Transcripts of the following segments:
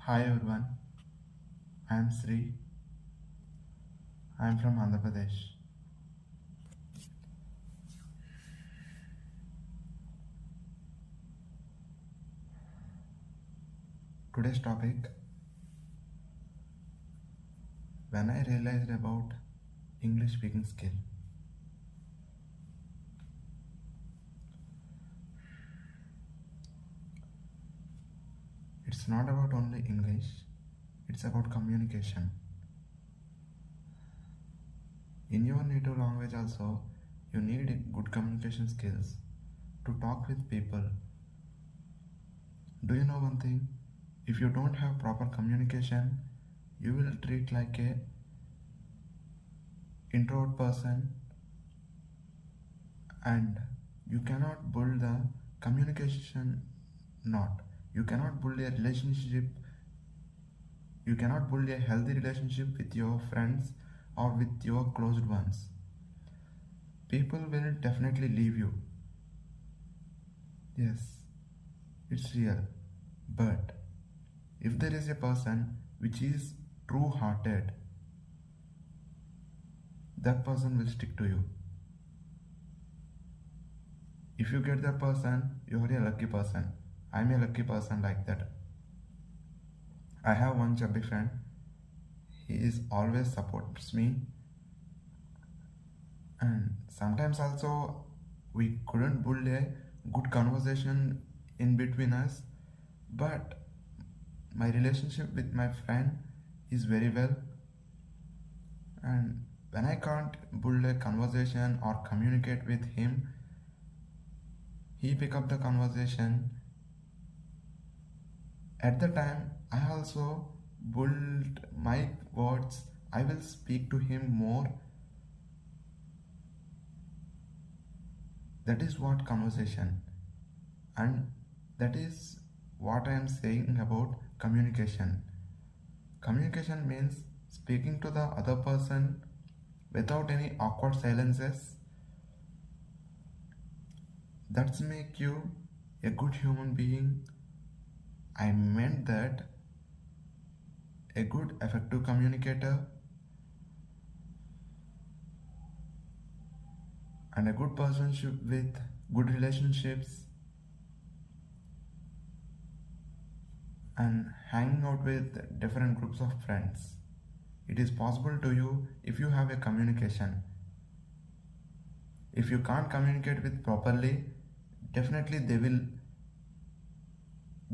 Hi everyone, I am Sri. I am from Andhra Pradesh. Today's topic, when I realized about English speaking skill. It's not about only English, it's about communication. In your native language also, you need good communication skills to talk with people. Do you know one thing? If you don't have proper communication, you will treat like a introvert person and you cannot build the communication not. You cannot build a relationship, you cannot build a healthy relationship with your friends or with your closed ones. People will definitely leave you. Yes, it's real. But if there is a person which is true hearted, that person will stick to you. If you get that person, you are a lucky person. I'm a lucky person like that. I have one chubby friend. He is always supports me, and sometimes also we couldn't build a good conversation in between us, but my relationship with my friend is very well, and when I can't build a conversation or communicate with him, he pick up the conversation. At the time I also build my words, I will speak to him more. That is what conversation, and that is what I am saying about communication. Communication means speaking to the other person without any awkward silences. That's make you a good human being. I meant that a good effective communicator and a good person with good relationships and hanging out with different groups of friends. It is possible to you if you have a communication. If you can't communicate with properly, definitely they will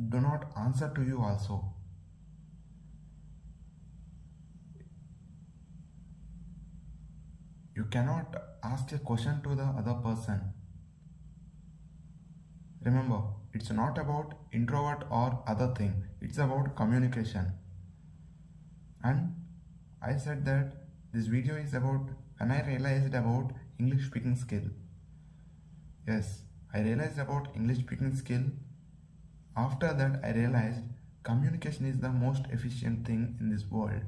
do not answer to you also. You cannot ask a question to the other person. Remember, it's not about introvert or other thing, it's about communication. And I said that this video is about when I realized about English speaking skill. Yes, I realized about English speaking skill. After that I realized communication is the most efficient thing in this world.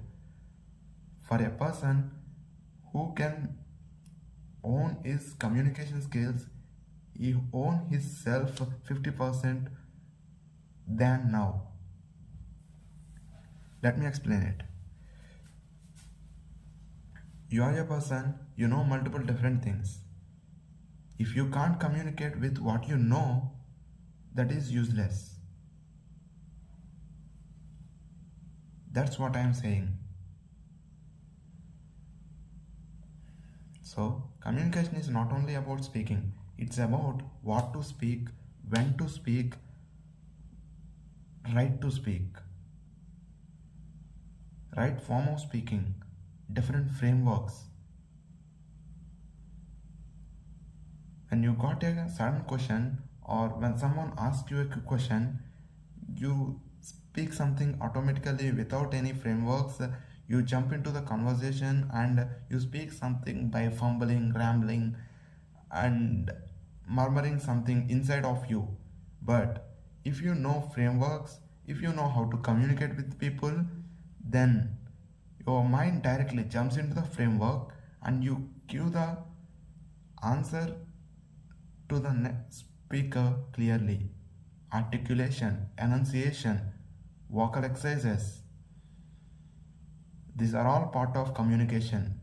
For a person who can own his communication skills, he own his self 50% than now. Let me explain it. You are a person, you know multiple different things. If you can't communicate with what you know, that is useless. That's what I am saying. So, communication is not only about speaking, it's about what to speak, when to speak, right to speak, right form of speaking, different frameworks. When you got a sudden question or when someone asks you a quick question, you speak something automatically without any frameworks. You jump into the conversation and you speak something by fumbling, rambling and murmuring something inside of you. But if you know frameworks, if you know how to communicate with people, then your mind directly jumps into the framework and you give the answer to the speaker clearly. Articulation, enunciation, vocal exercises. These are all part of communication.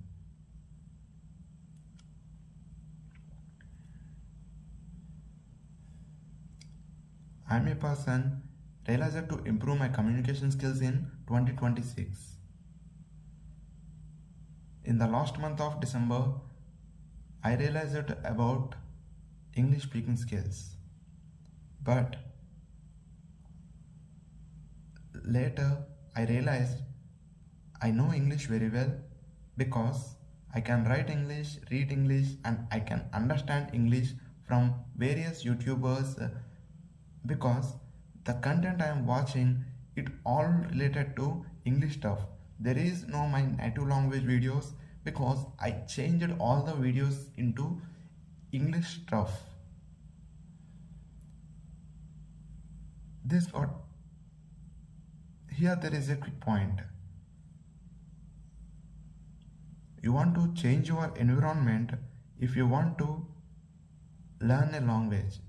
I am a person realized to improve my communication skills in 2026. In the last month of December, I realized about English speaking skills. But later I realized I know English very well because I can write English, read English, and I can understand English from various YouTubers because the content I am watching, it all related to English stuff. There is no my native language videos because I changed all the videos into English stuff. Here there is a quick point. You want to change your environment if you want to learn a language.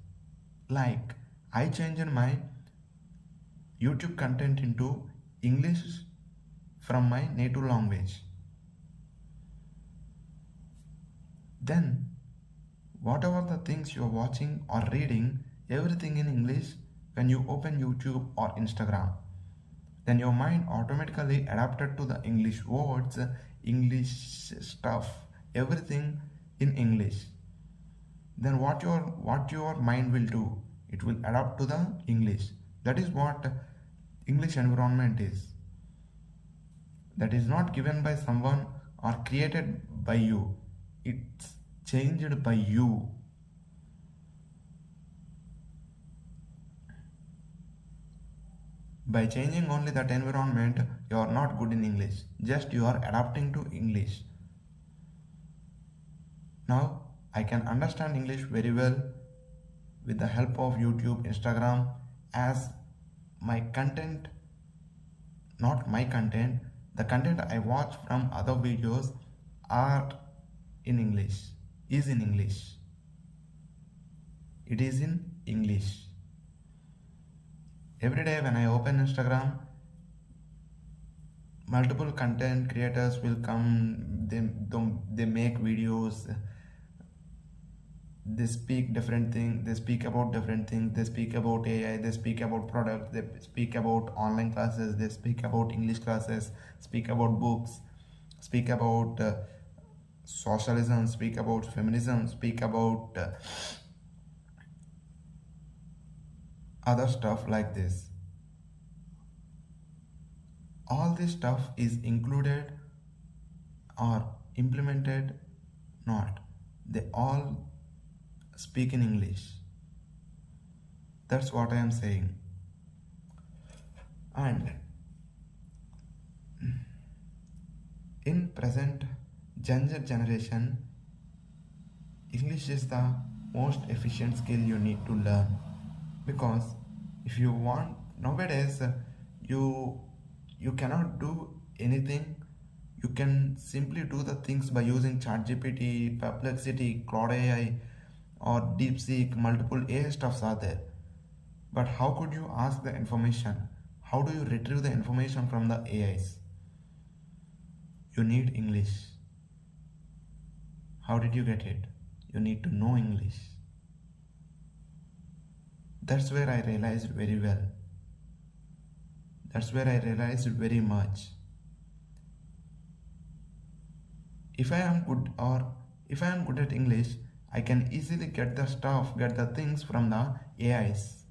Like I changed my YouTube content into English from my native language. Then whatever the things you are watching or reading, everything in English when you open YouTube or Instagram. Then your mind automatically adapted to the English words, English stuff, everything in English. Then what your mind will do? It will adapt to the English. That is what English environment is. That is not given by someone or created by you. It's changed by you. By changing only that environment, you are not good in English. Just you are adapting to English. Now, I can understand English very well with the help of YouTube, Instagram, as my content, not my content, the content I watch from other videos are in English, is in English. It is in English. Every day when I open Instagram, multiple content creators will come, they make videos, they speak different things, they speak about different things, they speak about AI, they speak about products, they speak about online classes, they speak about English classes, speak about books, speak about socialism, speak about feminism, speak about other stuff like this. All this stuff is included or implemented not. They all speak in English. That's what I am saying. And in present Gen Z generation, English is the most efficient skill you need to learn. Because if you want, nowadays you cannot do anything. You can simply do the things by using ChatGPT, Perplexity, Claude AI or DeepSeek. Multiple AI stuffs are there. But how could you ask the information? How do you retrieve the information from the AIs? You need English. How did you get it? You need to know English. That's where I realized very well. That's where I realized very much. If I am good at English, I can easily get the things from the AIs.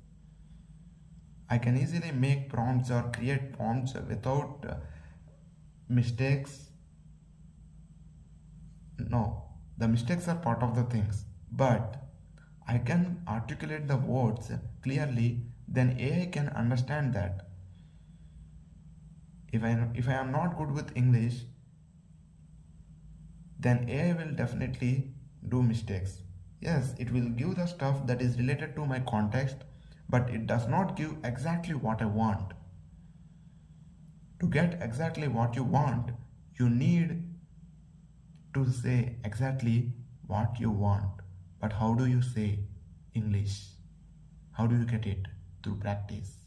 I can easily make prompts or create prompts without mistakes. No, the mistakes are part of the things, but I can articulate the words clearly, then AI can understand that. If I am not good with English, then AI will definitely do mistakes. Yes, it will give the stuff that is related to my context, but it does not give exactly what I want. To get exactly what you want, you need to say exactly what you want. But how do you say English? How do you get it? Through practice.